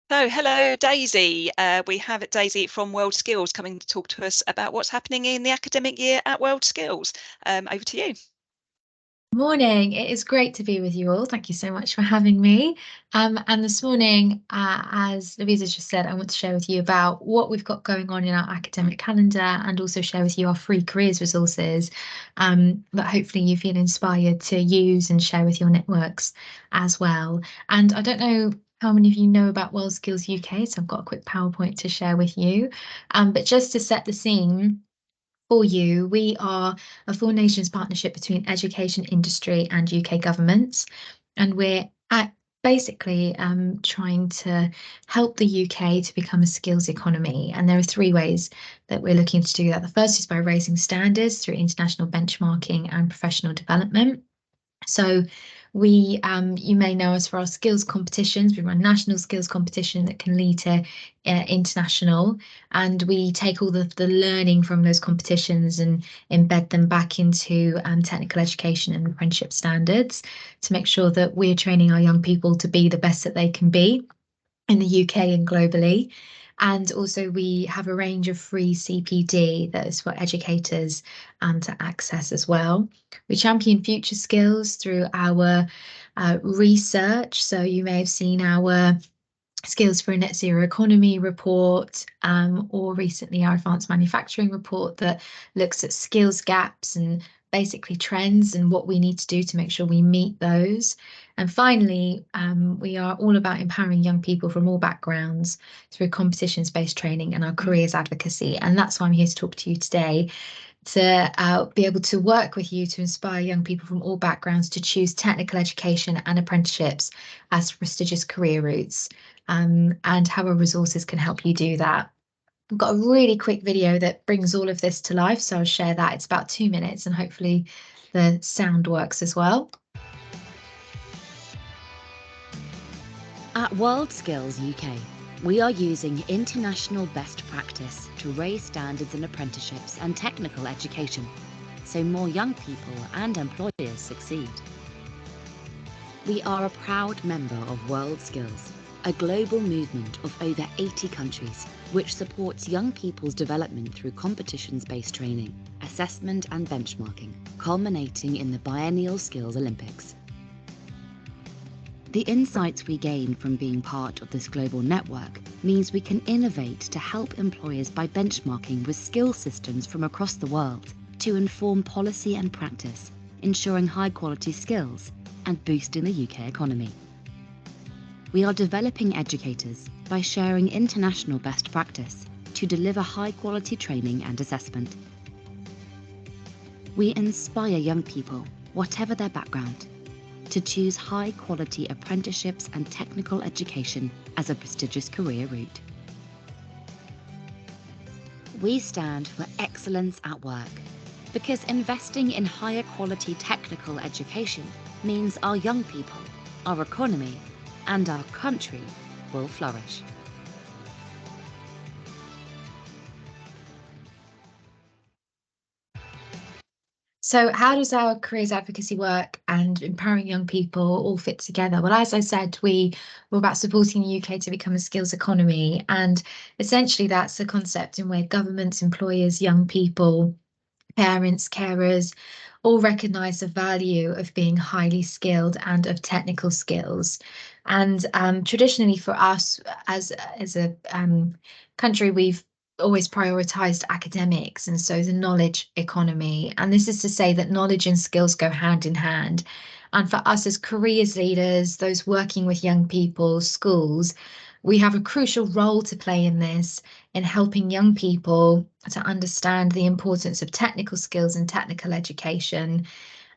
So, hello, Daisy. We have Daisy from World Skills coming to talk to us about what's happening in the academic year at World Skills. Over to you. Morning. It is great to be with you all. Thank you so much for having me. And this morning, as Louisa just said, I want to share with you about what we've got going on in our academic calendar and also share with you our free careers resources that hopefully you feel inspired to use and share with your networks as well. And I don't know how many of you know about World Skills UK, so I've got a quick PowerPoint to share with you. But just to set the scene, for you, we are a Four Nations partnership between education industry and UK governments, and we're basically trying to help the UK to become a skills economy. And there are three ways that we're looking to do that. The first is by raising standards through international benchmarking and professional development. So you may know us for our skills competitions. We run national skills competition that can lead to international, and we take all the learning from those competitions and embed them back into technical education and apprenticeship standards to make sure that we're training our young people to be the best that they can be in the UK and globally. And also, we have a range of free CPD that is for educators to access as well. We champion future skills through our research. So, you may have seen our Skills for a Net Zero Economy report, or recently our Advanced Manufacturing report that looks at skills gaps and basically trends and what we need to do to make sure we meet those. And finally, we are all about empowering young people from all backgrounds through competitions-based training and our careers advocacy. And that's why I'm here to talk to you today, to be able to work with you to inspire young people from all backgrounds to choose technical education and apprenticeships as prestigious career routes, and how our resources can help you do that. I've got a really quick video that brings all of this to life, so I'll share that. It's about 2 minutes and hopefully the sound works as well. At World Skills UK, we are using international best practice to raise standards in apprenticeships and technical education, so more young people and employers succeed. We are a proud member of World Skills, a global movement of over 80 countries, which supports young people's development through competitions-based training, assessment and benchmarking, culminating in the Biennial Skills Olympics. The insights we gain from being part of this global network means we can innovate to help employers by benchmarking with skill systems from across the world to inform policy and practice, ensuring high-quality skills and boosting the UK economy. We are developing educators by sharing international best practice to deliver high-quality training and assessment. We inspire young people, whatever their background, to choose high-quality apprenticeships and technical education as a prestigious career route. We stand for excellence at work, because investing in higher quality technical education means our young people, our economy, and our country will flourish. So, how does our careers advocacy work and empowering young people all fit together? Well, as I said, we're about supporting the UK to become a skills economy. And essentially, that's the concept in where governments, employers, young people, parents, carers all recognise the value of being highly skilled and of technical skills. And traditionally, for us as a country, we've always prioritised academics, and so the knowledge economy. And this is to say that knowledge and skills go hand in hand. And for us as careers leaders, those working with young people, schools, we have a crucial role to play in this, in helping young people to understand the importance of technical skills and technical education,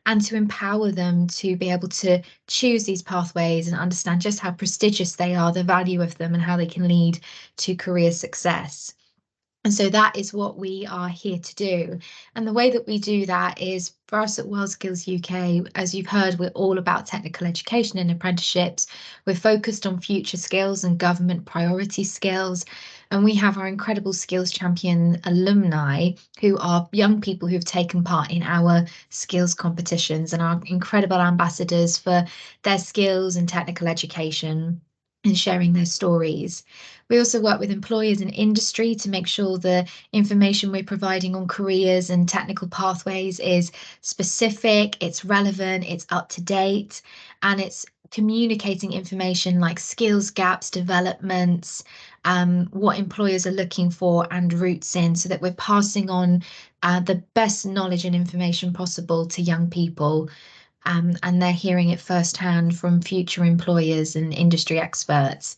and to empower them to be able to choose these pathways and understand just how prestigious they are, the value of them, and how they can lead to career success. And so that is what we are here to do. And the way that we do that is, for us at World Skills UK, as you've heard, we're all about technical education and apprenticeships. We're focused on future skills and government priority skills. And we have our incredible skills champion alumni, who are young people who've taken part in our skills competitions and are incredible ambassadors for their skills and technical education. and sharing their stories. We also work with employers and industry to make sure the information we're providing on careers and technical pathways is specific, it's relevant, it's up to date, and it's communicating information like skills gaps, developments, what employers are looking for and routes in, so that we're passing on the best knowledge and information possible to young people. And they're hearing it firsthand from future employers and industry experts.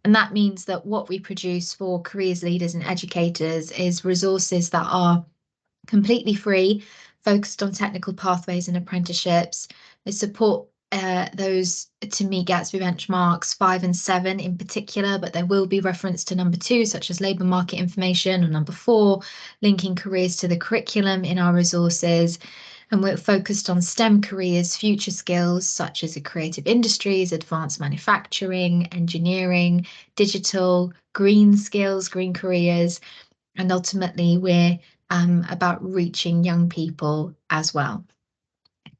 And that means that what we produce for careers leaders and educators is resources that are completely free, focused on technical pathways and apprenticeships. They support those to meet Gatsby benchmarks 5 and 7 in particular, but there will be reference to number 2, such as labour market information, or number 4, linking careers to the curriculum in our resources. And we're focused on STEM careers, future skills such as the creative industries, advanced manufacturing, engineering, digital, green skills, green careers. And ultimately, we're about reaching young people as well.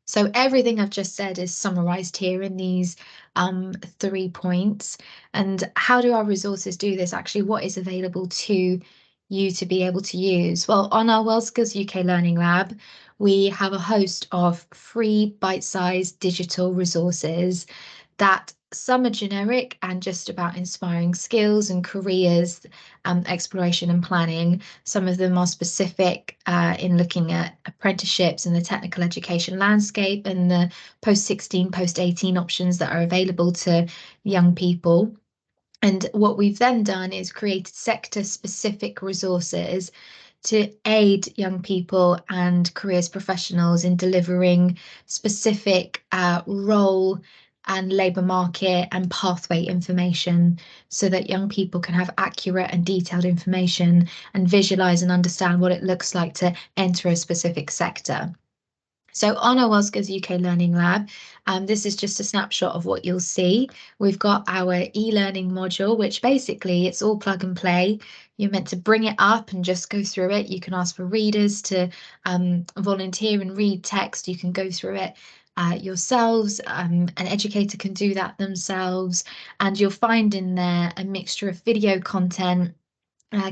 So everything I've just said is summarised here in these 3 points. And how do our resources do this? Actually, what is available to you to be able to use? Well, on our WorldSkills UK Learning Lab, we have a host of free bite-sized digital resources that some are generic and just about inspiring skills and careers, exploration and planning. Some of them are specific in looking at apprenticeships and the technical education landscape and the post-16, post-18 options that are available to young people. And what we've then done is created sector-specific resources to aid young people and careers professionals in delivering specific role and labour market and pathway information, so that young people can have accurate and detailed information and visualise and understand what it looks like to enter a specific sector. So on our WorldSkills UK Learning Lab, this is just a snapshot of what you'll see. We've got our e-learning module, which basically it's all plug and play. You're meant to bring it up and just go through it. You can ask for readers to volunteer and read text. You can go through it yourselves. An educator can do that themselves. And you'll find in there a mixture of video content,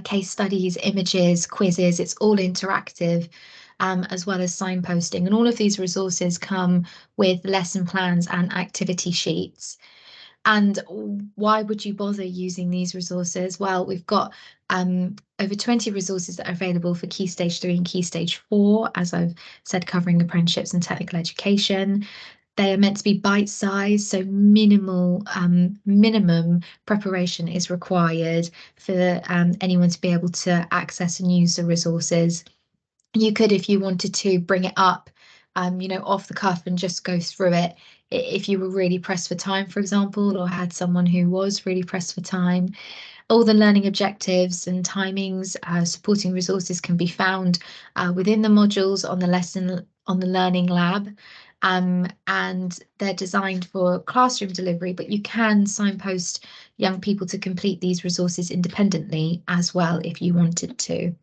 case studies, images, quizzes. It's all interactive. As well as signposting. And all of these resources come with lesson plans and activity sheets. And why would you bother using these resources? Well, we've got over 20 resources that are available for Key Stage 3 and Key Stage 4, as I've said, covering apprenticeships and technical education. They are meant to be bite-sized, so minimum preparation is required for anyone to be able to access and use the resources. You could, if you wanted to, bring it up, off the cuff and just go through it if you were really pressed for time, for example, or had someone who was really pressed for time. All the learning objectives and timings, supporting resources can be found within the modules on the Learning Lab. And they're designed for classroom delivery, but you can signpost young people to complete these resources independently as well if you wanted to.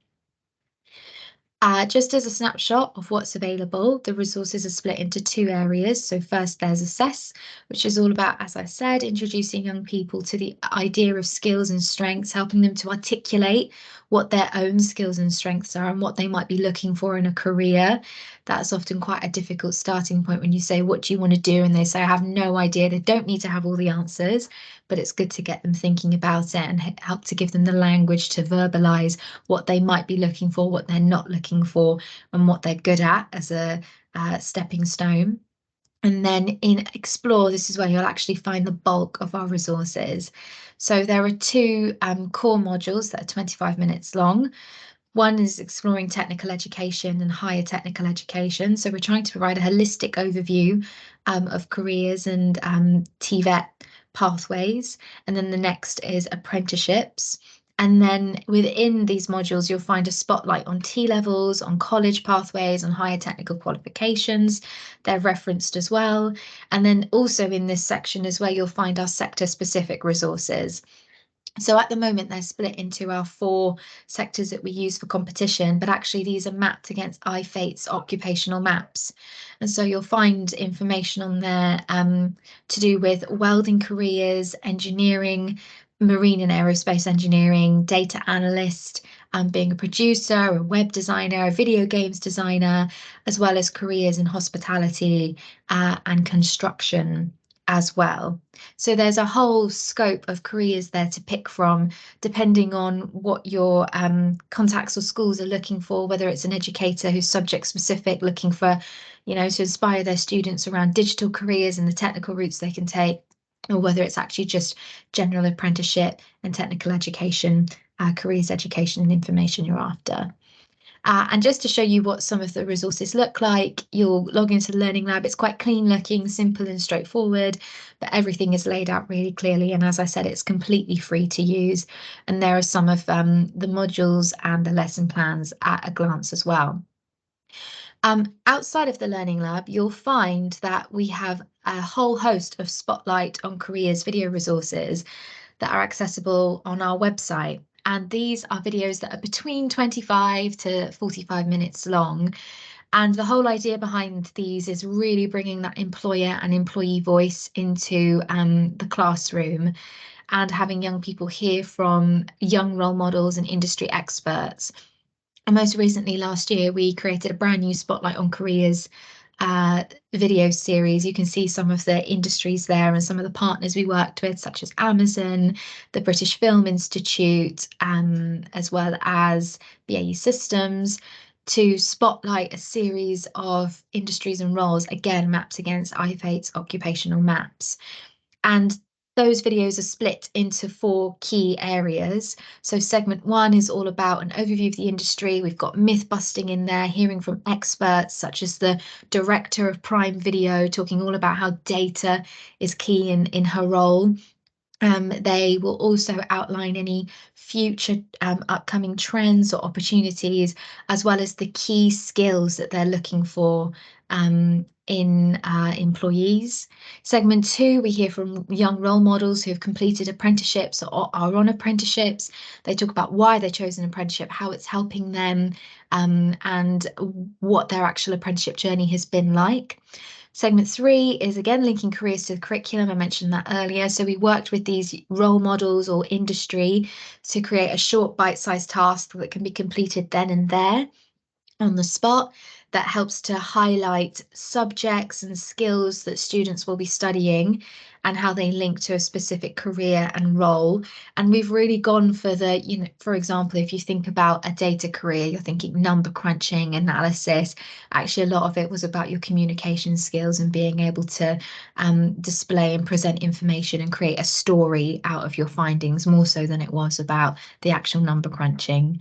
Just as a snapshot of what's available, the resources are split into 2 areas. So first there's Assess, which is all about, as I said, introducing young people to the idea of skills and strengths, helping them to articulate what their own skills and strengths are and what they might be looking for in a career. That's often quite a difficult starting point when you say, what do you want to do? And they say, I have no idea. They don't need to have all the answers, but it's good to get them thinking about it and help to give them the language to verbalise what they might be looking for, what they're not looking for, and what they're good at as a stepping stone. And then in Explore, this is where you'll actually find the bulk of our resources. So there are 2 core modules that are 25 minutes long. One is exploring technical education and higher technical education. So we're trying to provide a holistic overview of careers and TVET pathways. And then the next is apprenticeships. And then within these modules, you'll find a spotlight on T-levels, on college pathways, on higher technical qualifications. They're referenced as well. And then also in this section is where you'll find our sector-specific resources. So at the moment, they're split into our 4 sectors that we use for competition, but actually these are mapped against iFate's occupational maps. And so you'll find information on there to do with welding careers, engineering, marine and aerospace engineering, data analyst, being a producer, a web designer, a video games designer, as well as careers in hospitality and construction as well. So there's a whole scope of careers there to pick from, depending on what your contacts or schools are looking for, whether it's an educator who's subject specific, looking for, to inspire their students around digital careers and the technical routes they can take, or whether it's actually just general apprenticeship and technical education, careers education and information you're after. And just to show you what some of the resources look like, you'll log into the Learning Lab. It's quite clean looking, simple and straightforward, but everything is laid out really clearly. And as I said, it's completely free to use. And there are some of the modules and the lesson plans at a glance as well. Outside of the Learning Lab, you'll find that we have a whole host of Spotlight on Careers video resources that are accessible on our website. And these are videos that are between 25 to 45 minutes long. And the whole idea behind these is really bringing that employer and employee voice into the classroom and having young people hear from young role models and industry experts. And most recently last year, we created a brand new Spotlight on Careers video series. You can see some of the industries there and some of the partners we worked with, such as Amazon, the British Film Institute, as well as BAE Systems, to spotlight a series of industries and roles, again, mapped against iFate's occupational maps. And those videos are split into 4 key areas. So segment 1 is all about an overview of the industry. We've got myth busting in there, hearing from experts such as the director of Prime Video, talking all about how data is key in her role. They will also outline any future upcoming trends or opportunities, as well as the key skills that they're looking for in employees. Segment 2, we hear from young role models who have completed apprenticeships or are on apprenticeships. They talk about why they chose an apprenticeship, how it's helping them, and what their actual apprenticeship journey has been like. Segment 3 is again linking careers to the curriculum. I mentioned that earlier. So we worked with these role models or industry to create a short bite-sized task that can be completed then and there on the spot, that helps to highlight subjects and skills that students will be studying and how they link to a specific career and role. And we've really gone for the, for example, if you think about a data career, you're thinking number crunching, analysis. Actually, a lot of it was about your communication skills and being able to display and present information and create a story out of your findings, more so than it was about the actual number crunching.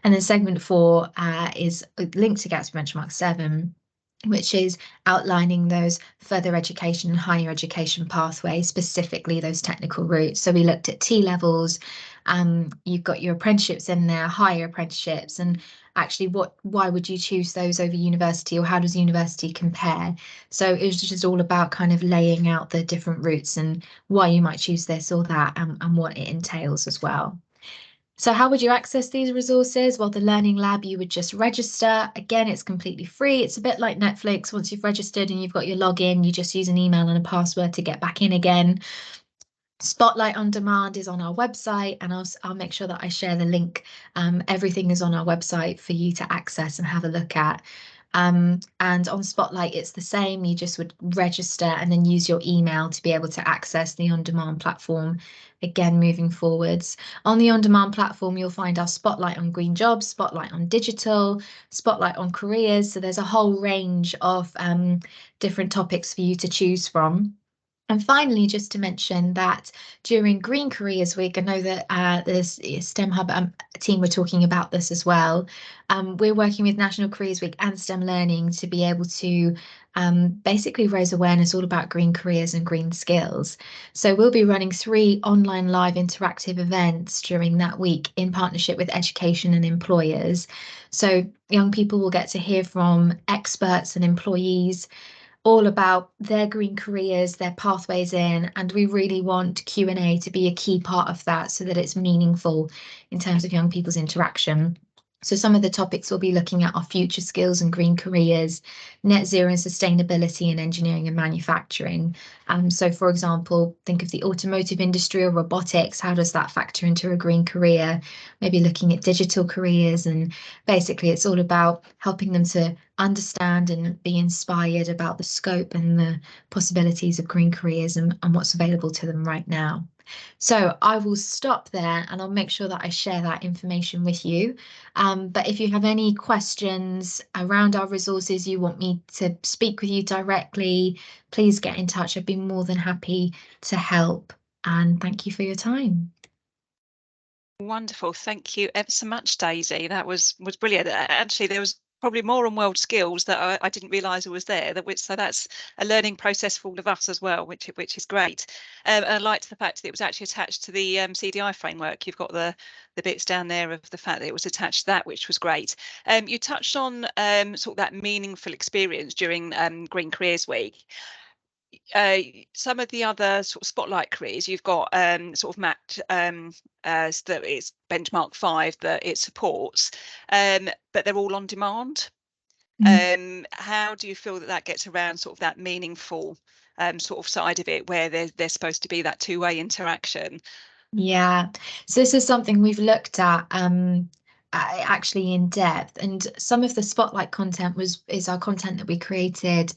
And then segment 4 is linked to Gatsby Benchmark 7, which is outlining those further education and higher education pathways, specifically those technical routes. So we looked at T-levels, you've got your apprenticeships in there, higher apprenticeships, and actually why would you choose those over university, or how does university compare? So it was just all about kind of laying out the different routes and why you might choose this or that, and what it entails as well. So how would you access these resources? Well, the Learning Lab, you would just register. Again, it's completely free. It's a bit like Netflix. Once you've registered and you've got your login, you just use an email and a password to get back in again. Spotlight on Demand is on our website, and I'll make sure that I share the link. Everything is on our website for you to access and have a look at. And on Spotlight, it's the same. You just would register and then use your email to be able to access the on-demand platform. Again, moving forwards. On the on-demand platform, you'll find our Spotlight on Green Jobs, Spotlight on Digital, Spotlight on Careers. So there's a whole range of different topics for you to choose from. And finally, just to mention that during Green Careers Week, I know that the STEM Hub team were talking about this as well. We're working with National Careers Week and STEM Learning to be able to basically raise awareness all about green careers and green skills. So we'll be running 3 online live interactive events during that week in partnership with education and employers. So young people will get to hear from experts and employees all about their green careers, their pathways in, and we really want Q&A to be a key part of that so that it's meaningful in terms of young people's interaction. So some of the topics we'll be looking at are future skills and green careers, net zero and sustainability in engineering and manufacturing. So for example, think of the automotive industry or robotics. How does that factor into a green career? Maybe looking at digital careers, and basically it's all about helping them to understand and be inspired about the scope and the possibilities of green careers and what's available to them right now. So I will stop there and I'll make sure that I share that information with you. But if you have any questions around our resources, you want me to speak with you directly, please get in touch. I'd be more than happy to help. And thank you for your time. Wonderful. Thank you ever so much, Daisy. That was brilliant. Actually, there was probably more on world skills that I didn't realise was there. So that's a learning process for all of us as well, which is great. And I liked the fact that it was actually attached to the CDI framework. You've got the bits down there of the fact that it was attached to that, which was great. You touched on sort of that meaningful experience during Green Careers Week. Some of the other sort of spotlight careers you've got sort of mapped as that it's benchmark 5 that it supports, but they're all on demand. How do you feel that gets around sort of that meaningful sort of side of it, where there's supposed to be that two-way interaction? Yeah, so this is something we've looked at actually in depth, and some of the spotlight content is our content that we created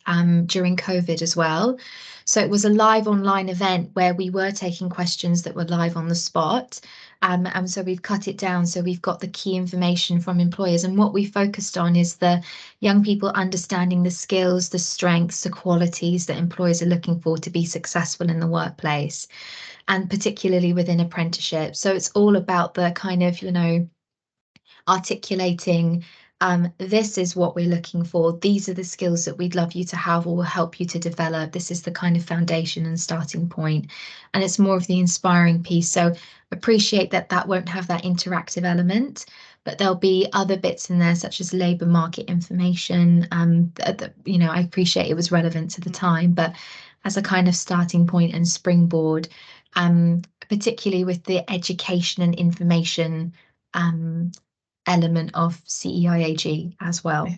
during COVID as well. So it was a live online event where we were taking questions that were live on the spot. And so we've cut it down, so we've got the key information from employers, and what we focused on is the young people understanding the skills, the strengths, the qualities that employers are looking for to be successful in the workplace, and particularly within apprenticeship. So it's all about the kind of, articulating, this is what we're looking for. These are the skills that we'd love you to have or will help you to develop. This is the kind of foundation and starting point. And it's more of the inspiring piece. So appreciate that won't have that interactive element, but there'll be other bits in there such as labour market information. I appreciate it was relevant to the time, but as a kind of starting point and springboard, particularly with the education and information element of CEIAG as well.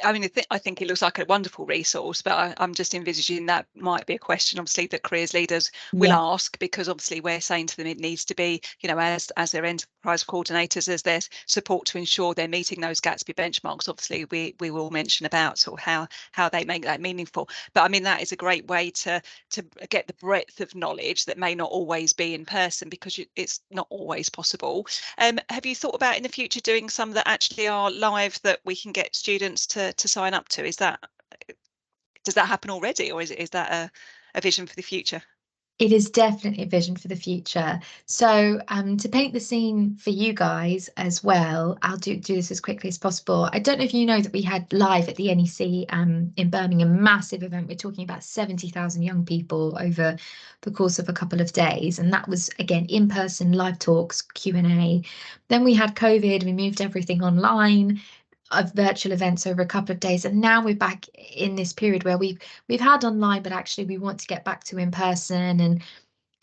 I mean, I think it looks like a wonderful resource, but I'm just envisaging that might be a question, obviously, that careers leaders will ask, because obviously we're saying to them it needs to be, as their enterprise coordinators, as their support to ensure they're meeting those Gatsby benchmarks. Obviously, we will mention about sort of how they make that meaningful. But I mean, that is a great way to get the breadth of knowledge that may not always be in person, because it's not always possible. Have you thought about in the future doing some that actually are live that we can get students to sign up to? Does that happen already, or is that a vision for the future? It is definitely a vision for the future. So to paint the scene for you guys as well, I'll do this as quickly as possible. I don't know if you know that we had live at the NEC in Birmingham, massive event. We're talking about 70,000 young people over the course of a couple of days. And that was, again, in person, live talks, Q&A. Then we had COVID, we moved everything online, of virtual events over a couple of days, and now we're back in this period where we've had online, but actually we want to get back to in person. And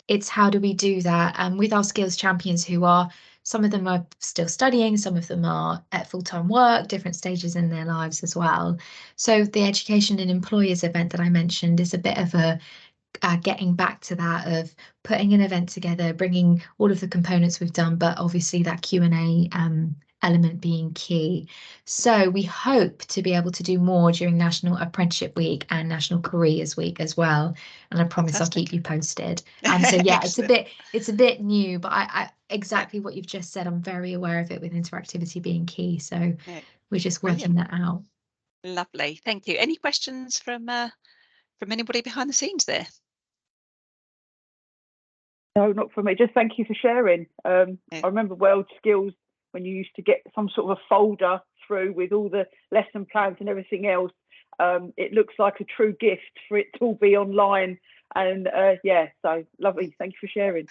it's how do we do that with our skills champions, who are, some of them are still studying, some of them are at full-time work, different stages in their lives as well. So the education and employers event that I mentioned is a bit of a getting back to that, of putting an event together, bringing all of the components we've done, but obviously that Q&A element being key. So we hope to be able to do more during National Apprenticeship Week and National Careers Week as well. And I promise I'll keep you posted. So yeah, it's a bit new, but I exactly what you've just said, I'm very aware of it, with interactivity being key. So we're just working that out. Lovely, thank you. Any questions from anybody behind the scenes there? No, not from me. Just thank you for sharing. I remember World Skills, when you used to get some sort of a folder through with all the lesson plans and everything else. It looks like a true gift for it to all be online. And so lovely. Thank you for sharing.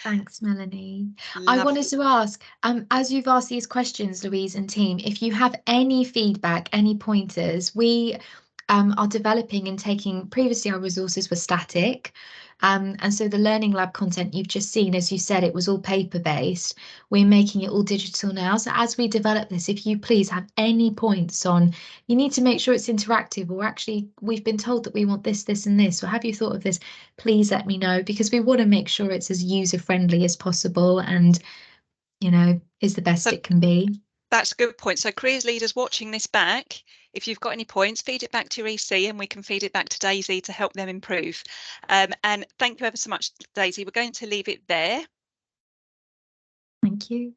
Thanks, Melanie. Lovely. I wanted to ask, as you've asked these questions, Louise and team, if you have any feedback, any pointers, we are developing and taking, previously our resources were static. And so the Learning Lab content you've just seen, as you said, it was all paper-based. We're making it all digital now. So as we develop this, if you please have any points on, you need to make sure it's interactive, or actually we've been told that we want this, this and this, or have you thought of this? Please let me know, because we want to make sure it's as user-friendly as possible and, you know, is the best it can be. That's a good point. So careers leaders watching this back, if you've got any points, feed it back to your EC and we can feed it back to Daisy to help them improve. And thank you ever so much, Daisy. We're going to leave it there. Thank you.